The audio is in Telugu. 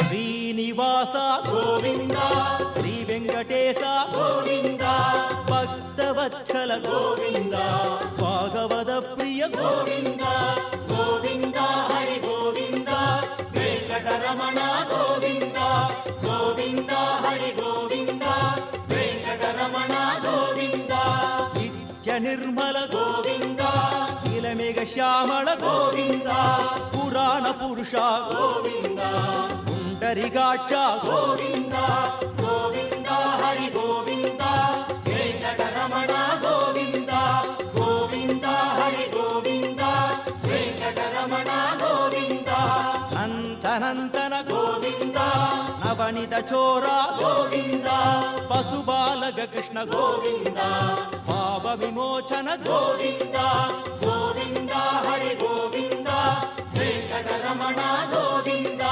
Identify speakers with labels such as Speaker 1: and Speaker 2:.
Speaker 1: శ్రీనివాస
Speaker 2: గోవింద
Speaker 1: శ్రీ వెంకటేశ
Speaker 2: గోవింద
Speaker 1: భక్తవత్సల
Speaker 2: గోవింద
Speaker 1: భాగవత ప్రియ
Speaker 2: గోవింద గోవింద హరి గోవింద వెంకటరమణ గోవింద గోవింద హరి గోవింద వెంకటరమణ గోవింద
Speaker 1: నిత్య నిర్మల
Speaker 2: గోవింద
Speaker 1: నీలమేఘ శ్యామళ
Speaker 2: గోవింద
Speaker 1: పురాణ పురుష
Speaker 2: గోవింద
Speaker 1: పుండరికాక్ష
Speaker 2: గోవింద గోవింద హరి గోవింద వెంకటరమణ గోవింద గోవింద హరి గోవింద వెంకటరమణ గోవింద
Speaker 1: నంతనంతన
Speaker 2: గోవింద
Speaker 1: నవనిత చోర
Speaker 2: గోవింద
Speaker 1: పశుబాలక కృష్ణ
Speaker 2: గోవింద
Speaker 1: పాప విమోచన
Speaker 2: గోవింద గోవింద హరి గోవింద వెంకటరమణ గోవింద